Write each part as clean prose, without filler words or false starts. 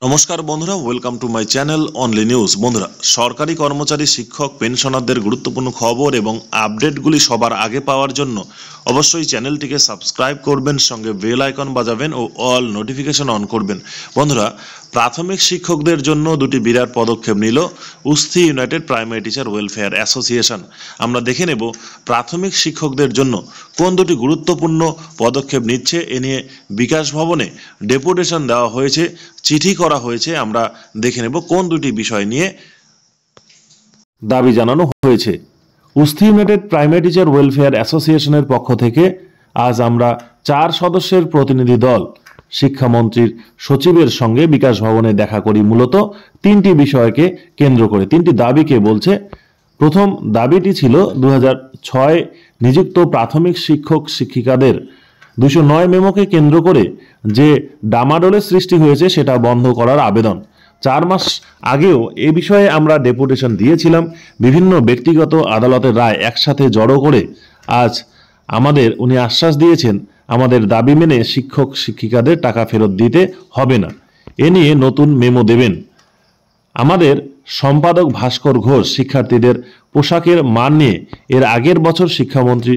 নমস্কার বন্ধুরা, welcome to my channel only news. বন্ধুরা, সরকারি কর্মচারী, শিক্ষক, পেনশনারদের গুরুত্বপূর্ণ খবর এবং আপডেটগুলি সবার আগে পাওয়ার জন্য অবশ্যই চ্যানেলটিকে সাবস্ক্রাইব করবেন, সঙ্গে বেল আইকন বাজাবেন ও অল নোটিফিকেশন অন করবেন। বন্ধুরা, প্রাথমিক শিক্ষকদের জন্য দুটি বিরাট পদক্ষেপ নিল উস্থি united primary teacher welfare association. আমরা দেখে নেব প্রাথমিক শিক্ষকদের জন্য কোন দুটি গুরুত্বপূর্ণ পদক্ষেপ নিচ্ছে। এ নিয়ে বিকাশ ভবনে ডেপুটেশন দেওয়া হয়েছে, চিঠি করা হয়েছে। আমরা দেখে নেব কোন দুটি বিষয় নিয়ে দাবি জানানো হয়েছে। উস্থি ইউনাইটেড প্রাইমারি টিচার ওয়েলফেয়ার অ্যাসোসিয়েশনের পক্ষ থেকে আজ আমরা 4 সদস্যের প্রতিনিধি দল শিক্ষামন্ত্রীর সচিবের সঙ্গে বিকাশ ভবনে দেখা করি। মূলত 3টি বিষয়কে কেন্দ্র করে 3টি দাবিকে বলছে। প্রথম দাবিটি ছিল 2006 নিযুক্ত প্রাথমিক শিক্ষক শিক্ষিকাদের 209 মেমোকে কেন্দ্র করে যে ডামাডোলের সৃষ্টি হয়েছে সেটা বন্ধ করার আবেদন। 4 মাস আগেও এ বিষয়ে আমরা ডেপুটেশন দিয়েছিলাম। বিভিন্ন ব্যক্তিগত আদালতের রায় একসাথে জড়ো করে আজ উনি আশ্বাস দিয়েছেন আমাদের দাবি মেনে শিক্ষক শিক্ষিকাদের টাকা ফেরত দিতে হবে না। এ নিয়ে নতুন মেমো দেবেন। আমাদের সম্পাদক ভাস্কর ঘোষ শিক্ষার্থীদের পোশাকের মান নিয়ে এর আগের বছর শিক্ষামন্ত্রী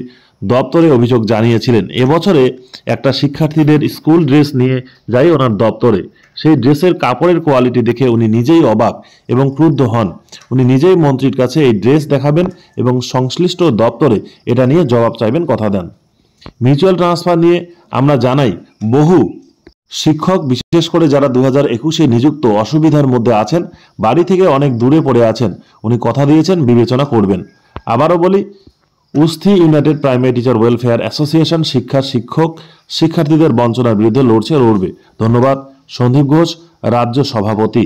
দপ্তরে অভিযোগ জানিয়েছিলেন। এবছরে একটা শিক্ষার্থীদের স্কুল ড্রেস নিয়ে যাই ওনার দপ্তরে। সেই ড্রেসের কাপড়ের কোয়ালিটি দেখে উনি নিজেই অবাক এবং ক্রুদ্ধ হন। উনি নিজেই মন্ত্রীর কাছে এই ড্রেস দেখাবেন এবং সংশ্লিষ্ট দপ্তরে এটা নিয়ে জবাব চাইবেন, কথা দেন। মিউচুয়াল ট্রান্সফার নিয়ে আমরা জানাই বহু শিক্ষক, বিশেষ করে যারা 2021-এ নিযুক্ত, অসুবিধার মধ্যে আছেন, বাড়ি থেকে অনেক দূরে পড়ে আছেন। উনি কথা দিয়েছেন বিবেচনা করবেন। আবারও বলি, উস্থি united primary teacher welfare association শিক্ষক শিক্ষার্থীদের বঞ্চনার বিরুদ্ধে লড়বে। ধন্যবাদ। সন্দীপ ঘোষ, রাজ্য সভাপতি।